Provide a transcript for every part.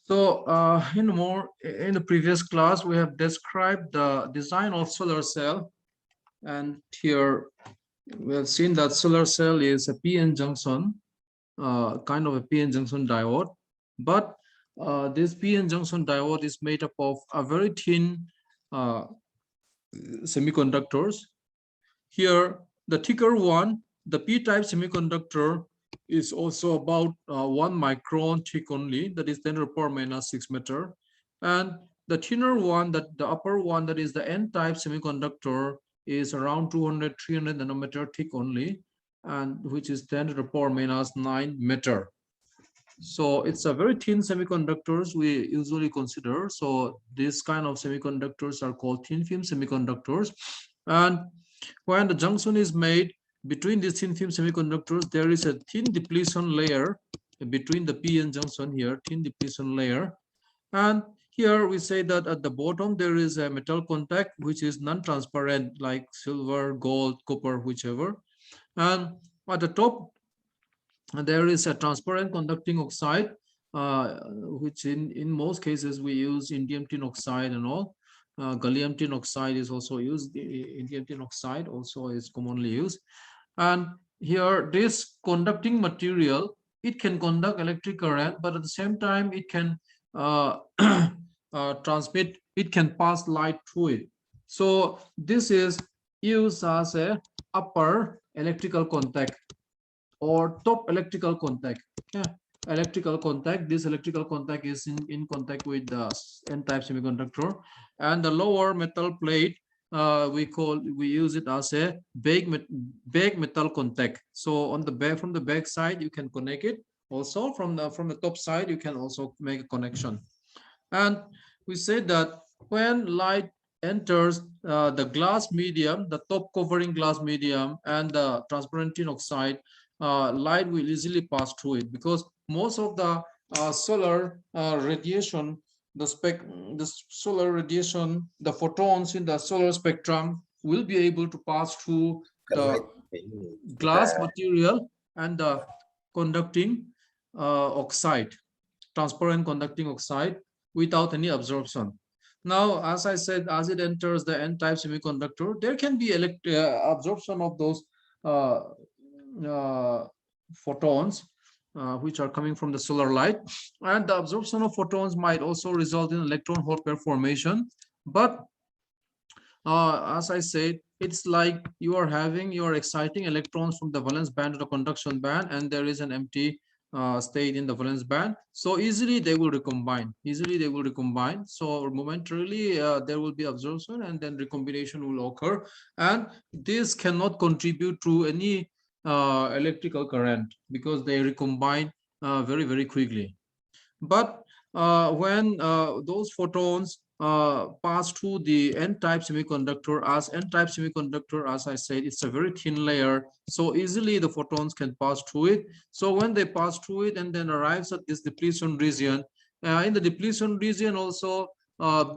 So, in the previous class, we have described the design of solar cell, and here we have seen that solar cell is a PN junction, kind of a PN junction diode, but this PN junction diode is made up of a very thin uh, semiconductors. Here, the thicker one, the p-type semiconductor, is also about 1 micron thick only, that is 10 to the power minus 6 meter. And the thinner one, that the upper one, that is the n-type semiconductor, is around 200, 300 nanometer thick only, and which is 10 to the power minus 9 meter. So it's a very thin semiconductors we usually consider. So this kind of semiconductors are called thin film semiconductors. And when the junction is made between these thin film semiconductors, there is a thin depletion layer between the p-n junction here, thin depletion layer. And here we say that at the bottom there is a metal contact which is non-transparent, like silver, gold, copper, whichever. And at the top there is a transparent conducting oxide, which in most cases we use indium tin oxide and all. Gallium tin oxide is also used. Indium tin oxide also is commonly used. And here, this conducting material, it can conduct electric current, but at the same time, it can transmit, it can pass light through it. So this is used as a upper electrical contact or top electrical contact. Yeah, electrical contact. This electrical contact is in contact with the n-type semiconductor, and the lower metal plate, we use it as a bake metal contact. So on the back, from the back side you can connect it. Also from the top side you can also make a connection. And we say that when light enters the glass medium, the top covering glass medium and the transparent tin oxide, light will easily pass through it, because most of the solar radiation, the solar radiation, the photons in the solar spectrum will be able to pass through the glass material and the conducting oxide, transparent conducting oxide, without any absorption. Now, as I said, as it enters the n-type semiconductor, there can be absorption of those uh, photons, which are coming from the solar light, and the absorption of photons might also result in electron hole pair formation. But as I said, it's like you are exciting electrons from the valence band to the conduction band, and there is an empty state in the valence band. So easily they will recombine. So momentarily there will be absorption, and then recombination will occur, and this cannot contribute to any electrical current because they recombine very quickly. But when those photons pass through the n-type semiconductor, as I said, it's a very thin layer, so easily the photons can pass through it. So when they pass through it and then arrives at this depletion region, in the depletion region also,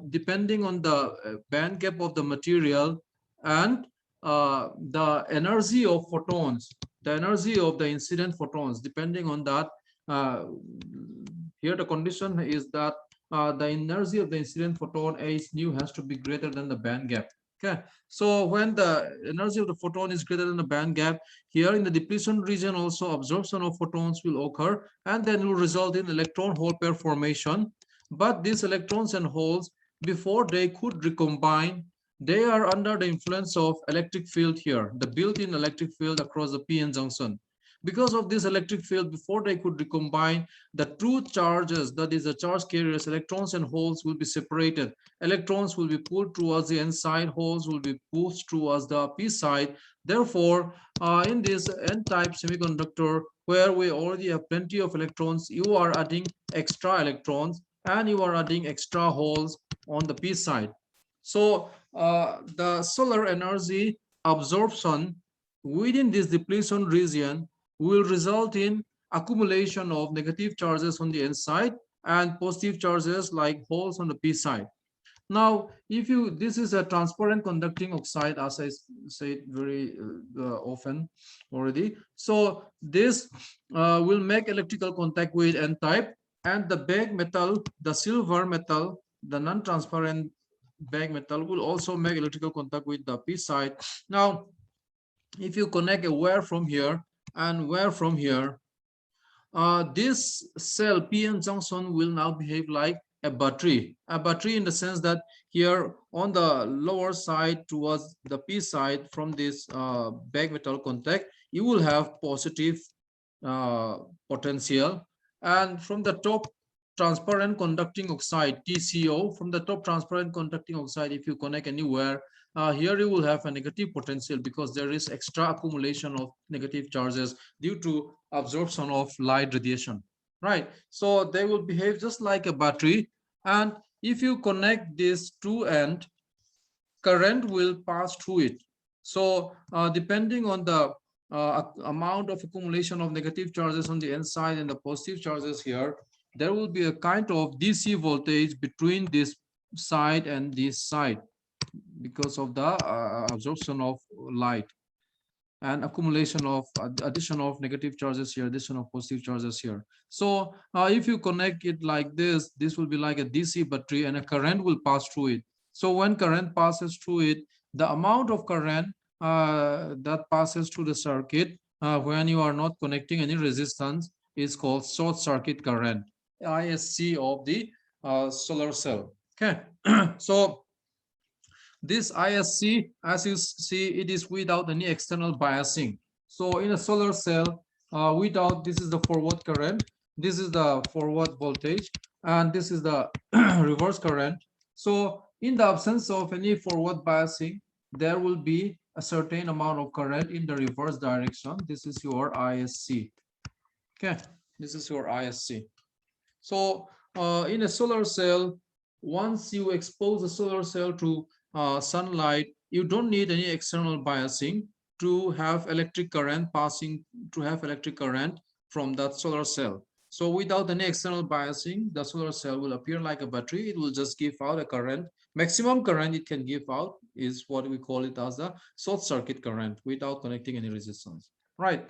depending on the band gap of the material and the energy of photons, the energy of the incident photons, depending on that, uh, here the condition is that the energy of the incident photon H nu has to be greater than the band gap. Okay, so when the energy of the photon is greater than the band gap, here in the depletion region also absorption of photons will occur, and then will result in electron hole pair formation. But these electrons and holes, before they could recombine, they are under the influence of electric field here, the built-in electric field across the p-n junction. Because of this electric field, before they could recombine, the two charges, that is the charge carriers, electrons and holes, will be separated. Electrons will be pulled towards the n side, holes will be pushed towards the p side. Therefore, in this n-type semiconductor, where we already have plenty of electrons, you are adding extra electrons and you are adding extra holes on the p side. So the solar energy absorption within this depletion region will result in accumulation of negative charges on the n side and positive charges like holes on the p side. Now, if you, this is a transparent conducting oxide, as I said very often already. So this will make electrical contact with n-type, and the bag metal, the silver metal, the non-transparent bag metal will also make electrical contact with the P side. Now, if you connect a wire from here and wire from here, this cell PN junction will now behave like a battery in the sense that here on the lower side towards the P side from this bag metal contact, you will have positive uh, potential, and from the top transparent conducting oxide TCO, from the top transparent conducting oxide, if you connect anywhere, here you will have a negative potential because there is extra accumulation of negative charges due to absorption of light radiation, right? So they will behave just like a battery, and if you connect this two end, current will pass through it. So depending on the amount of accumulation of negative charges on the inside and the positive charges here, there will be a kind of DC voltage between this side and this side because of the absorption of light and accumulation of addition of negative charges here, addition of positive charges here. So if you connect it like this will be like a DC battery and a current will pass through it. So when current passes through it, the amount of current that passes through the circuit when you are not connecting any resistance is called short circuit current, ISC of the solar cell. Okay. So this ISC, as you see, it is without any external biasing. So in a solar cell, without, this is the forward current, this is the forward voltage, and this is the reverse current. So in the absence of any forward biasing, there will be a certain amount of current in the reverse direction. This is your ISC. Okay, this is your ISC. So in a solar cell, once you expose the solar cell to sunlight, you don't need any external biasing to have electric current passing, to have electric current from that solar cell. So without any external biasing, the solar cell will appear like a battery. It will just give out a current. Maximum current it can give out is what we call it as the short circuit current without connecting any resistance. Right.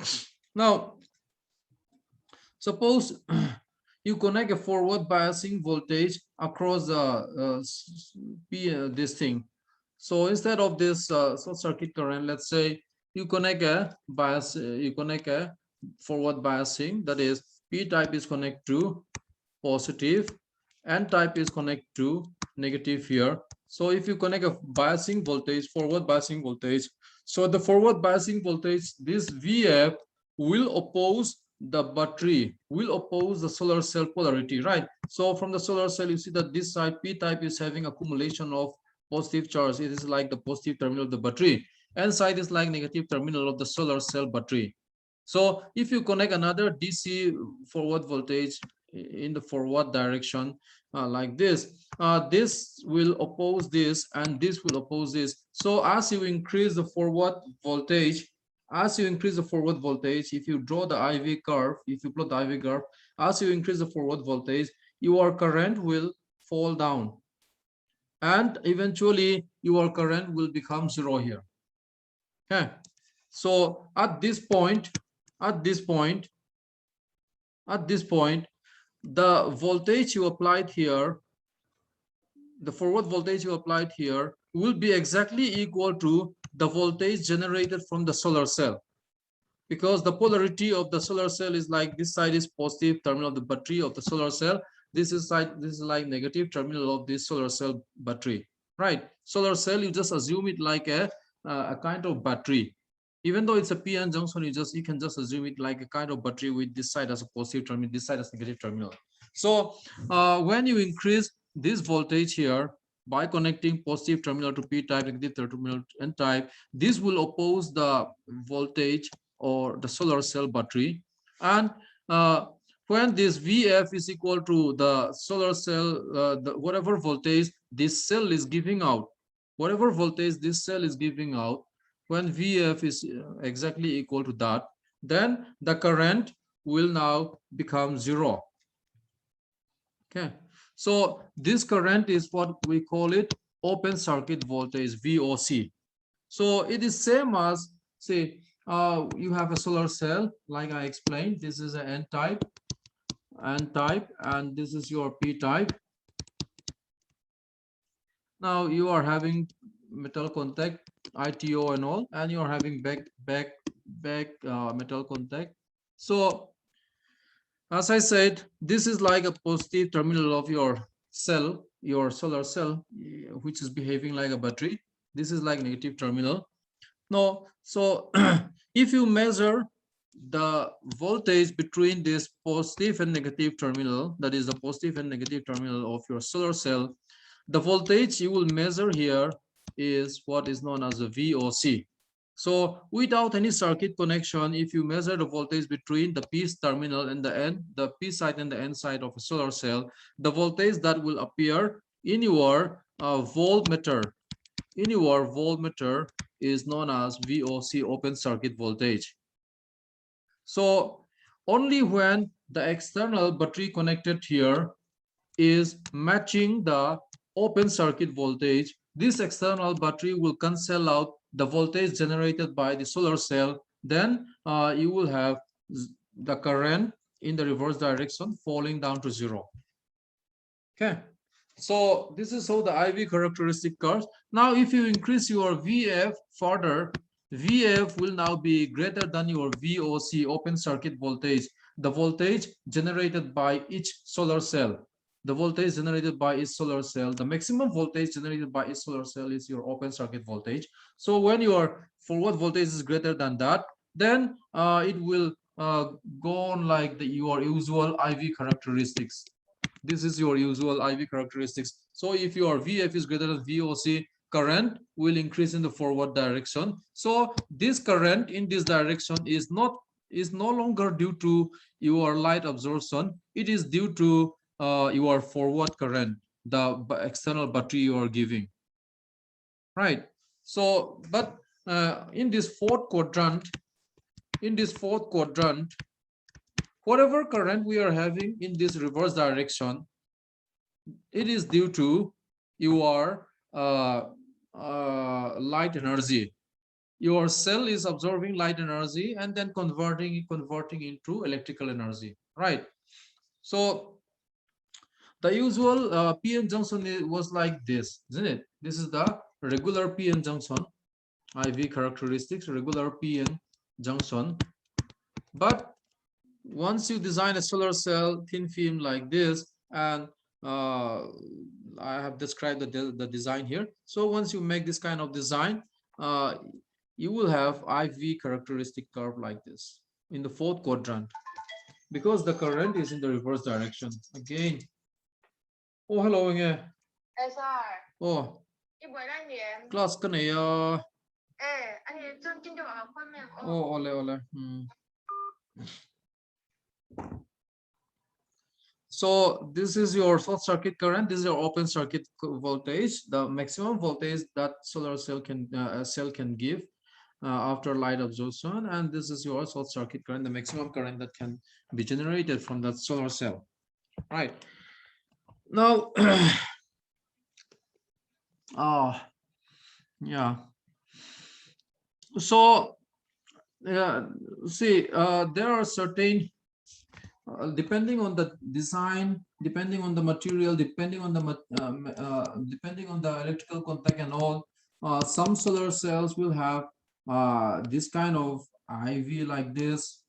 Now, suppose you connect a forward biasing voltage across this thing. So instead of this short circuit current, let's say you connect a bias, you connect a forward biasing, that is P type is connect to positive, N type is connect to negative here. So if you connect a biasing voltage, forward biasing voltage, so the forward biasing voltage, this VF will oppose the battery, will oppose the solar cell polarity, right? So from the solar cell, you see that this side P type is having accumulation of positive charge. It is like the positive terminal of the battery. N side is like negative terminal of the solar cell battery. So if you connect another DC forward voltage in the forward direction like this, this will oppose this and this will oppose this. So as you increase the forward voltage, as you increase the forward voltage, if you draw the IV curve, if you plot the IV curve, as you increase the forward voltage, your current will fall down. And eventually your current will become zero here. Okay. So at this point, the voltage you applied here, the forward voltage you applied here will be exactly equal to the voltage generated from the solar cell, because the polarity of the solar cell is like this side is positive terminal of the battery of the solar cell, this is like negative terminal of this solar cell battery, right? Solar cell, you just assume it like a kind of battery. Even though it's a p-n junction, you can just assume it like a kind of battery with this side as a positive terminal, this side as negative terminal. So when you increase this voltage here by connecting positive terminal to p type, negative terminal to n type, this will oppose the voltage or the solar cell battery. And when this VF is equal to the solar cell, whatever voltage this cell is giving out, whatever voltage this cell is giving out, when VF is exactly equal to that, then the current will now become zero. Okay, so this current is what we call it open circuit voltage, VOC. So it is same as, say, you have a solar cell, like I explained, this is an N type, N type, and this is your P type. Now you are having metal contact, ITO and all, and you are having back metal contact. So as I said, this is like a positive terminal of your cell, your solar cell, which is behaving like a battery. This is like negative terminal. No, so if you measure the voltage between this positive and negative terminal, that is the positive and negative terminal of your solar cell, the voltage you will measure here is what is known as a VOC. So without any circuit connection, if you measure the voltage between the P terminal and the P side and the N side of a solar cell, the voltage that will appear in your voltmeter, is known as VOC, open circuit voltage. So only when the external battery connected here is matching the open circuit voltage, this external battery will cancel out the voltage generated by the solar cell. Then you will have the current in the reverse direction falling down to zero. Okay, so this is how the IV characteristic curves. Now if you increase your VF further, VF will now be greater than your VOC, open circuit voltage, the voltage generated by each solar cell. The voltage generated by each solar cell, the maximum voltage generated by each solar cell is your open circuit voltage. So when your forward voltage is greater than that, then it will go on like your usual IV characteristics. This is your usual IV characteristics. So if your VF is greater than VOC, current will increase in the forward direction. So this current in this direction is no longer due to your light absorption. It is due to your forward current, the external battery you are giving. Right. So, but in this fourth quadrant, whatever current we are having in this reverse direction, it is due to your light energy. Your cell is absorbing light energy and then converting into electrical energy, right? So the usual PN junction was like this, isn't it? This is the regular PN junction, IV characteristics, regular PN junction. But once you design a solar cell thin film like this, and I have described the design here. So once you make this kind of design, you will have IV characteristic curve like this in the fourth quadrant, because the current is in the reverse direction. Again. Oh, hello again. Yes, sir. Oh. Class cái này anh Trân trên đường con mẹ. Oh, ole. So this is your short circuit current. This is your open circuit voltage, the maximum voltage that solar cell can give after light absorption, and this is your short circuit current, the maximum current that can be generated from that solar cell. Right. Now, yeah. So, see, there are certain, depending on the design, depending on the material, depending on the electrical contact and all, some solar cells will have this kind of IV like this,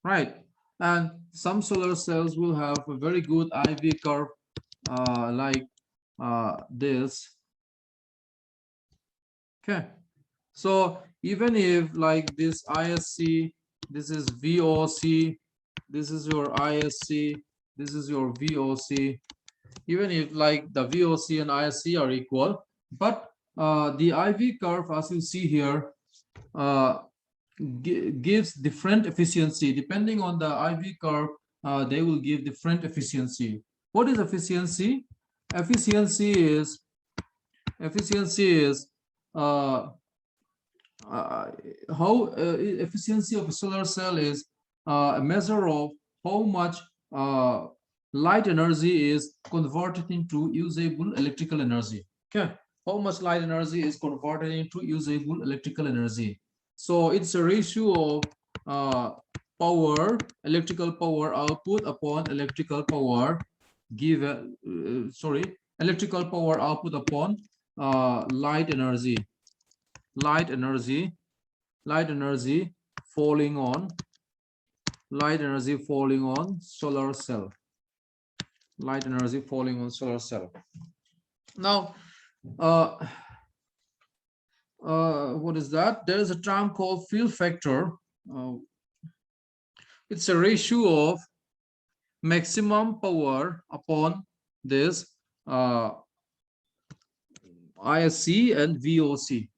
right? And some solar cells will have a very good IV curve like this. Okay, so even if like this ISC, this is VOC, this is your ISC, this is your VOC, even if like the VOC and ISC are equal, but the IV curve, as you see here, gives different efficiency. Depending on the IV curve, they will give different efficiency. What is efficiency? Efficiency is how efficiency of a solar cell is a measure of how much light energy is converted into usable electrical energy. Okay, how much light energy is converted into usable electrical energy. So it's a ratio of power, electrical power output upon electrical power electrical power output upon light energy falling on solar cell. Now what is that? There is a term called field factor. It's a ratio of maximum power upon this ISC and VOC.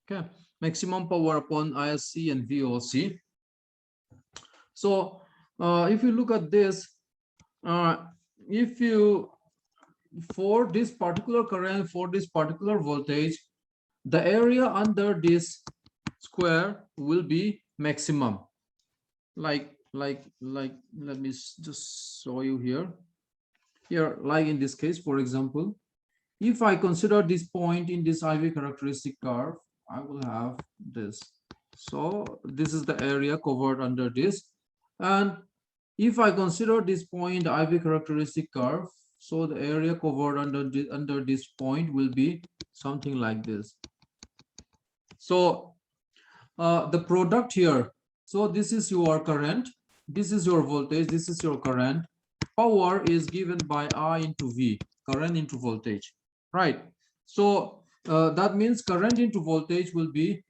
Okay, maximum power upon ISC and VOC. So if you look at this, if you for this particular current, for this particular voltage, the area under this square will be maximum. Like let me just show you here. Like in this case, for example, if I consider this point in this IV characteristic curve, I will have this. So this is the area covered under this. And if I consider this point IV characteristic curve, so the area covered under this point will be something like this. So the product here, so this is your current, this is your voltage, this is your current. Power is given by I into V, current into voltage, right? So that means current into voltage will be,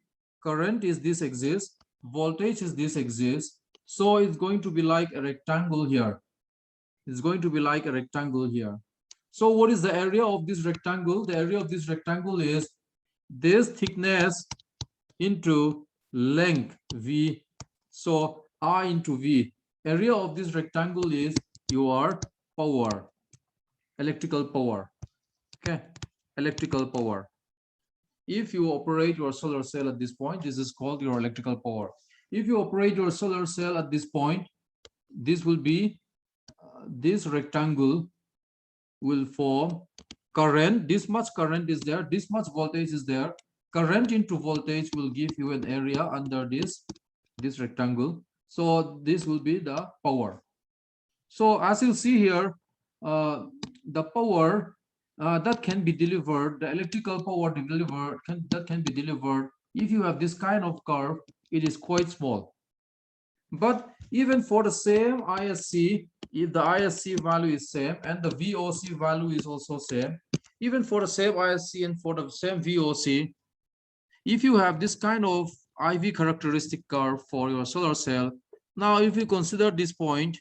current is this axis, voltage is this axis. So it's going to be like a rectangle here. It's going to be like a rectangle here. So what is the area of this rectangle? The area of this rectangle is this thickness into length V. So I into V. Area of this rectangle is your power, electrical power. Okay, electrical power. If you operate your solar cell at this point, this is called your electrical power. If you operate your solar cell at this point, this will be this rectangle will form current. This much current is there, this much voltage is there. Current into voltage will give you an area under this rectangle. So this will be the power. So as you see here, the power that can be delivered, the electrical power delivered that can be delivered if you have this kind of curve, it is quite small. But even for the same ISC, if the ISC value is same and the VOC value is also same, even for the same ISC and for the same VOC, if you have this kind of IV characteristic curve for your solar cell, now if you consider this point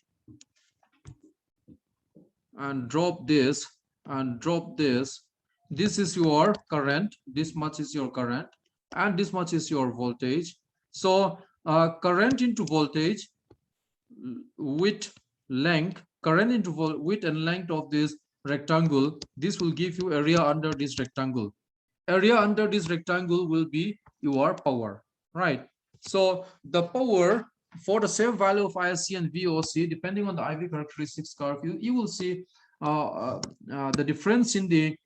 and drop this and drop this, this is your current, this much is your current, and this much is your voltage. So current into voltage with length, current into width and length of this rectangle, this will give you area under this rectangle. Area under this rectangle will be your power, right? So the power for the same value of ISC and VOC, depending on the IV characteristics curve, you will see the difference in the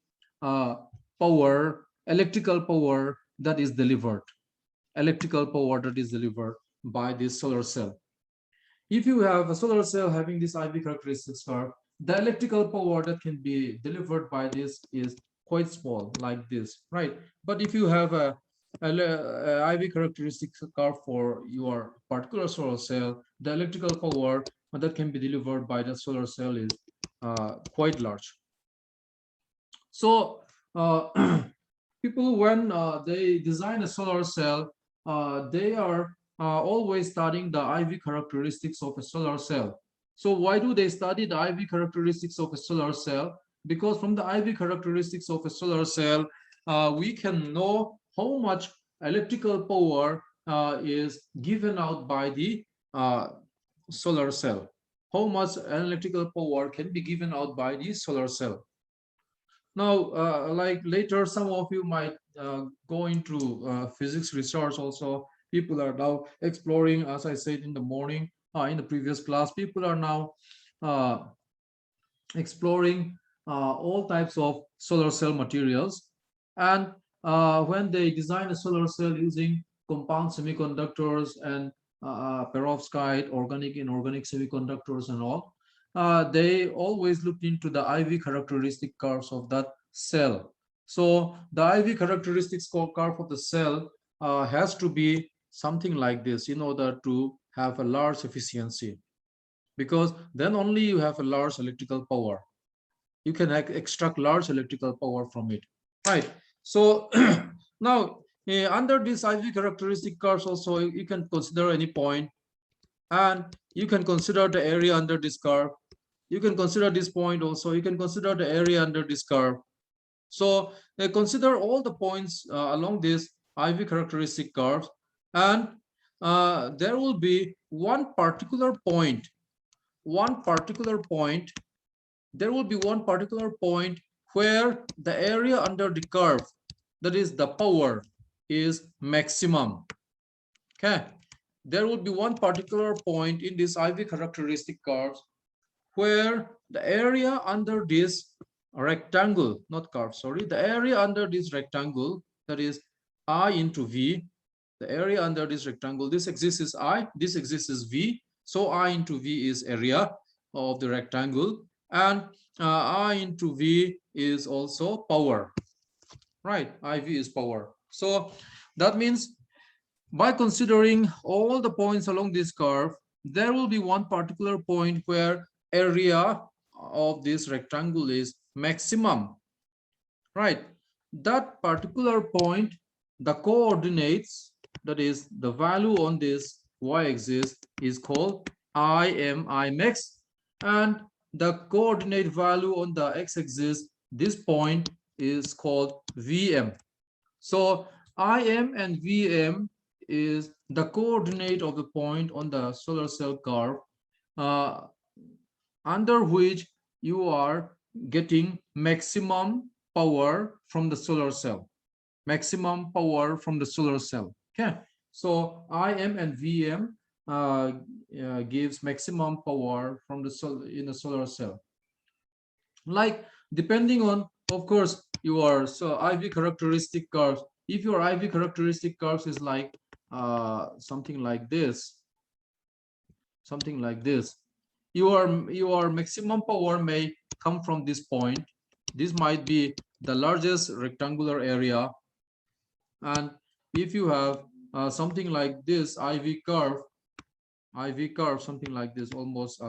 power, electrical power that is delivered, by this solar cell. If you have a solar cell having this IV characteristics curve, the electrical power that can be delivered by this is quite small, like this, right? But if you have a IV characteristics curve for your particular solar cell, the electrical power that can be delivered by the solar cell is quite large. So people, when they design a solar cell, they are always studying the IV characteristics of a solar cell. So why do they study the IV characteristics of a solar cell? Because from the IV characteristics of a solar cell, we can know how much electrical power is given out by the solar cell. How much electrical power can be given out by the solar cell. Now, like later, some of you might go into physics research also. People are now exploring, as I said in the morning, in the previous class, people are now exploring all types of solar cell materials. And when they design a solar cell using compound semiconductors and perovskite, organic, inorganic semiconductors, and all, they always looked into the IV characteristic curves of that cell. So the IV characteristics curve of the cell has to be something like this in order to have a large efficiency, because then only you have a large electrical power. You can extract large electrical power from it, right? So now under this IV characteristic curves also, you can consider any point, and you can consider the area under this curve. You can consider this point also. You can consider the area under this curve. So consider all the points along this IV characteristic curves, and there will be one particular point, one particular point there will be one particular point where the area under the curve, that is the power, is maximum. Okay, there will be one particular point in this IV characteristic curves where the area under this rectangle, not curve, sorry, the area under this rectangle, that is I into V, the area under this rectangle, this axis is I, this axis is V, so I into V is area of the rectangle, and I into V is also power, right? IV is power. So that means by considering all the points along this curve, there will be one particular point where area of this rectangle is maximum, right? That particular point, the coordinates, that is the value on this y-axis, is called Im Imax, and the coordinate value on the x-axis, this point, is called Vm. So Im and Vm is the coordinate of the point on the solar cell curve under which you are getting maximum power from the solar cell. Maximum power from the solar cell. Okay, so Im and Vm gives maximum power from the solar in the solar cell. Like depending on, of course, your IV characteristic curves. If your IV characteristic curves is like something like this, your maximum power may come from this point. This might be the largest rectangular area, and if you have something like this IV curve, something like this, almost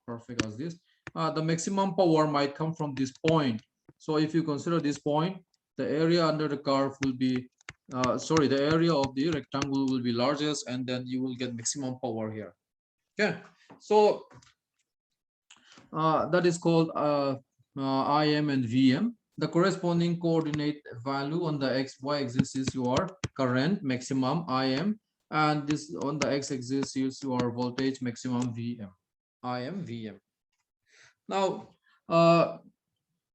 perfect as this, the maximum power might come from this point. So if you consider this point, the area under the curve will be the area of the rectangle will be largest, and then you will get maximum power here. Okay, so that is called Im and Vm. The corresponding coordinate value on the y axis is your current maximum Im, and this on the x-axis is your voltage maximum Vm. Im, Vm. Now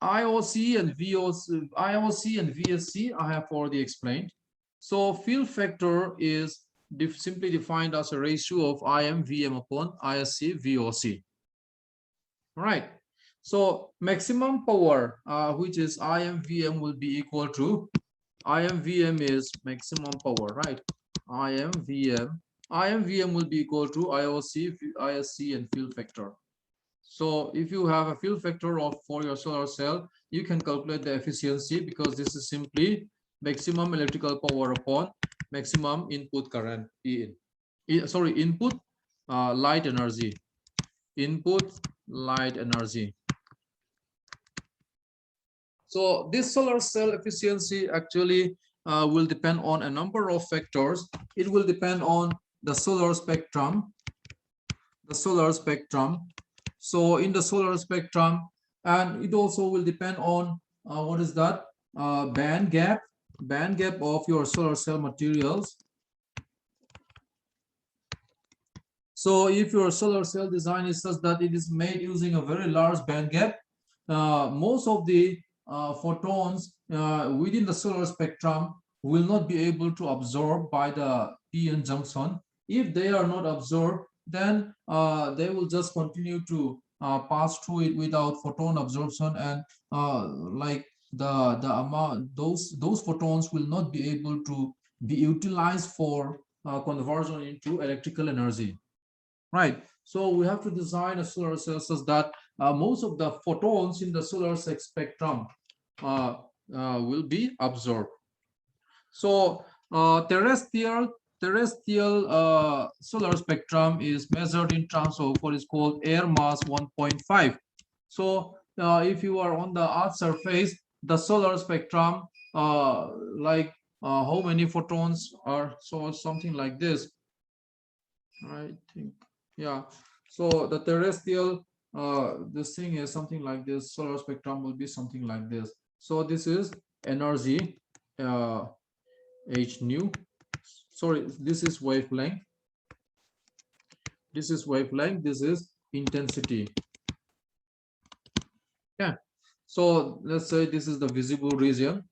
IOC and VSC I have already explained. So field factor is simply defined as a ratio of Im Vm upon ISC VOC. All right. So maximum power, which is Im Vm, will be equal to Im Vm is maximum power, right? Im Vm will be equal to IOC, ISC, and field factor. So if you have a field factor of for your solar cell, you can calculate the efficiency, because this is simply maximum electrical power upon maximum input current, input light energy. Input light energy. So this solar cell efficiency actually will depend on a number of factors. It will depend on the solar spectrum. So in the solar spectrum, and it also will depend on what is that band gap of your solar cell materials. So if your solar cell design is such that it is made using a very large band gap, most of the photons within the solar spectrum will not be able to absorb by the p-n junction. If they are not absorbed, then they will just continue to pass through it without photon absorption, and like the amount, those photons will not be able to be utilized for conversion into electrical energy, right? So we have to design a solar cell such that most of the photons in the solar spectrum uh, will be absorbed. So terrestrial solar spectrum is measured in terms of what is called air mass 1.5. So if you are on the Earth surface, the solar spectrum, like how many photons are, so something like this, I think. Yeah. So the terrestrial, this thing is something like this. Solar spectrum will be something like this. So this is energy, h nu. Sorry, this is wavelength. This is wavelength. This is intensity. Yeah. So let's say this is the visible region.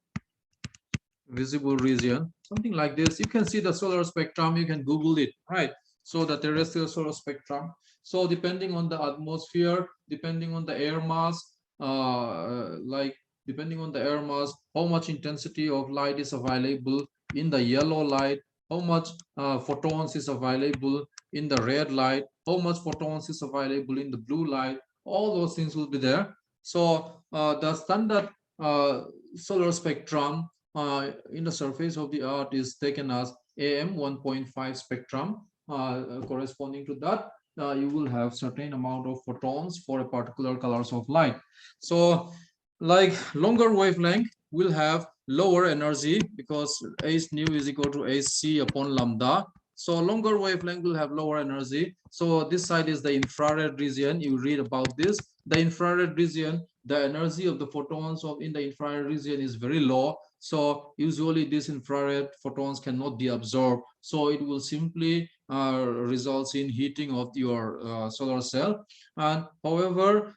Visible region, something like this. You can see the solar spectrum. You can Google it, right? So the terrestrial solar spectrum. So depending on the atmosphere, depending on the air mass, like depending on the air mass, how much intensity of light is available in the yellow light, how much photons is available in the red light, how much photons is available in the blue light, all those things will be there. So the standard solar spectrum in the surface of the earth is taken as AM 1.5 spectrum. Corresponding to that, you will have certain amount of photons for a particular colors of light. So like longer wavelength will have lower energy because h nu is equal to hc upon lambda. So longer wavelength will have lower energy. So this side is the infrared region. You read about this. The infrared region, the energy of the photons of in the infrared region is very low. So usually these infrared photons cannot be absorbed. So it will simply results in heating of your solar cell. And however,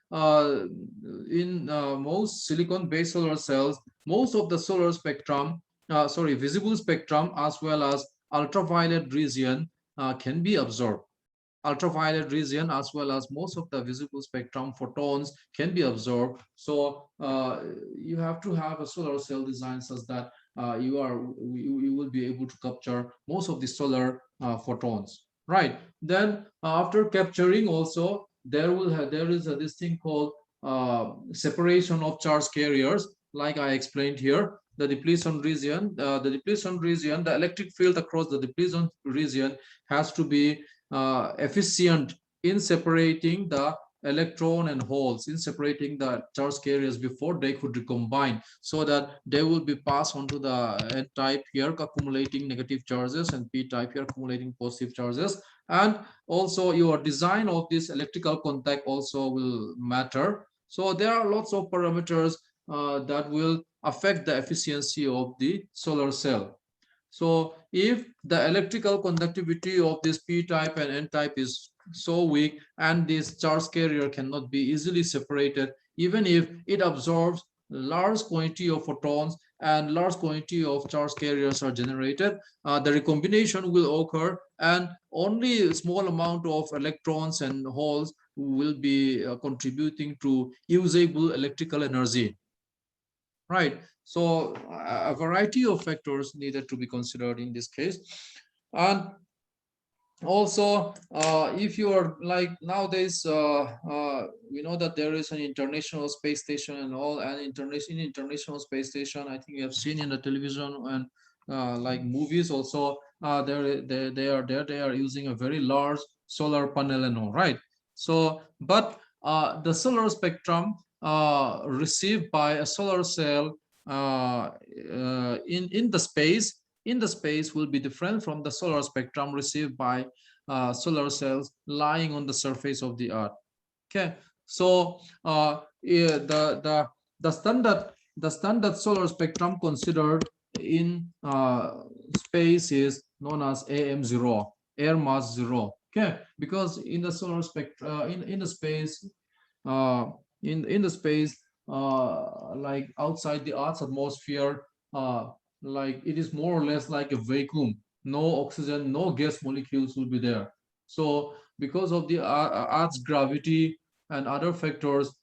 in most silicon-based solar cells, most of the solar spectrum, visible spectrum as well as ultraviolet region can be absorbed. Ultraviolet region as well as most of the visible spectrum photons can be absorbed. So you have to have a solar cell design such that you will be able to capture most of the solar photons, right? Then after capturing also there is this thing called separation of charge carriers, like I explained here. The depletion region, the electric field across the depletion region has to be efficient in separating the electron and holes, in separating the charge carriers before they could recombine, so that they will be passed on to the n-type here accumulating negative charges and p-type here accumulating positive charges. And also your design of this electrical contact also will matter. So there are lots of parameters that will affect the efficiency of the solar cell. So if the electrical conductivity of this p-type and n-type is so weak and this charge carrier cannot be easily separated, even if it absorbs large quantity of photons and large quantity of charge carriers are generated, the recombination will occur and only a small amount of electrons and holes will be contributing to usable electrical energy. Right. So a variety of factors needed to be considered in this case. And also, if you are like nowadays, we know that there is an international space station and all, and international space station, I think you have seen in the television and like movies also, they are using a very large solar panel and all, right? So, but the solar spectrum received by a solar cell in the space will be different from the solar spectrum received by solar cells lying on the surface of the earth. Okay, so yeah, the standard solar spectrum considered in space is known as AM0, air mass 0. Okay, because in the solar spectrum in the space uh, in the space like outside the earth's atmosphere, like it is more or less like a vacuum. No oxygen, no gas molecules will be there. So because of the earth's gravity and other factors,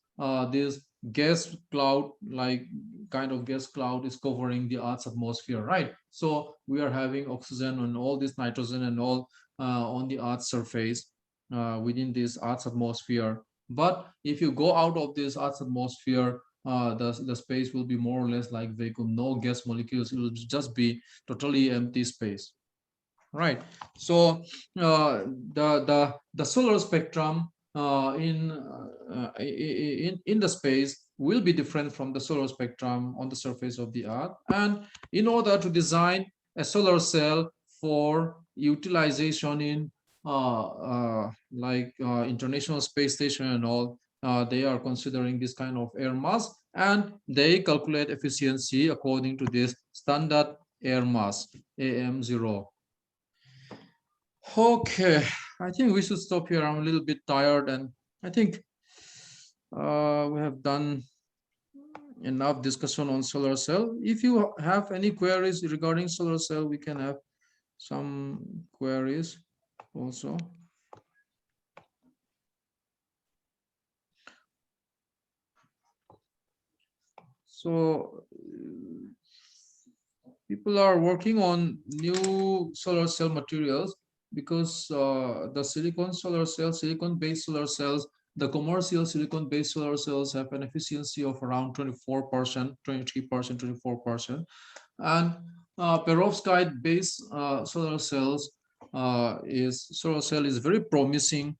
this gas cloud, like kind of gas cloud is covering the Earth's atmosphere, right? So we are having oxygen and all this nitrogen and all on the Earth's surface within this Earth's atmosphere. But if you go out of this Earth's atmosphere, the space will be more or less like vacuum, no gas molecules. It will just be totally empty space, right? So the solar spectrum in the space will be different from the solar spectrum on the surface of the Earth. And in order to design a solar cell for utilization in International Space Station and all, they are considering this kind of air mass, and they calculate efficiency according to this standard air mass AM0. Okay, I think we should stop here. I'm a little bit tired, and I think we have done enough discussion on solar cell. If you have any queries regarding solar cell, we can have some queries also. So people are working on new solar cell materials because the silicon-based solar cells, the commercial silicon-based solar cells have an efficiency of around 24%, 23%, 24%. And perovskite-based solar cell is very promising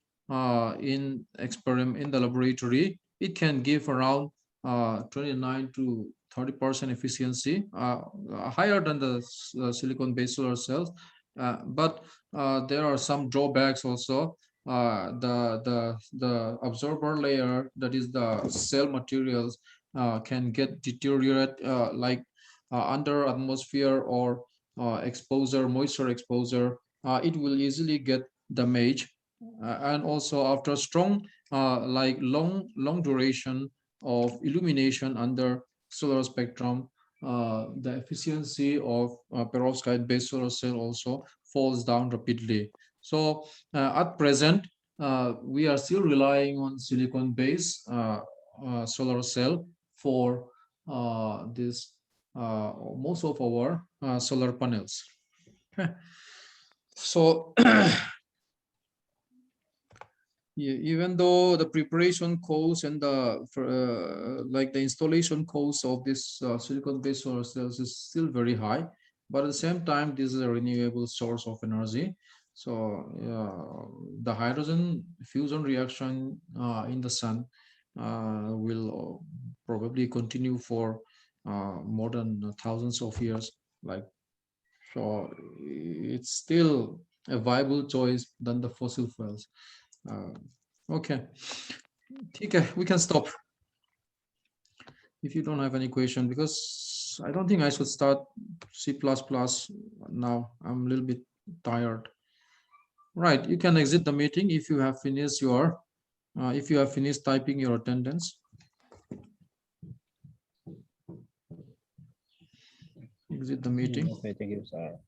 in the laboratory. It can give around 29 to 30% efficiency, higher than the silicon-based solar cells. But there are some drawbacks also. The absorber layer, that is the cell materials, can get deteriorate under atmosphere or moisture exposure. It will easily get damaged, and also after strong long duration of illumination under solar spectrum, the efficiency of perovskite based solar cell also falls down rapidly. So at present, we are still relying on silicon based solar cell for this most of our solar panels. So even though the preparation cost and the installation cost of this silicon-based solar cells is still very high, but at the same time, this is a renewable source of energy. So the hydrogen fusion reaction in the sun will probably continue for more than thousands of years. So it's still a viable choice than the fossil fuels. Okay, okay, we can stop if you don't have any question, because I don't think I should start C++ now. I'm a little bit tired. Right, you can exit the meeting if you have finished typing your attendance. Exit the meeting. Okay, thank you, sir.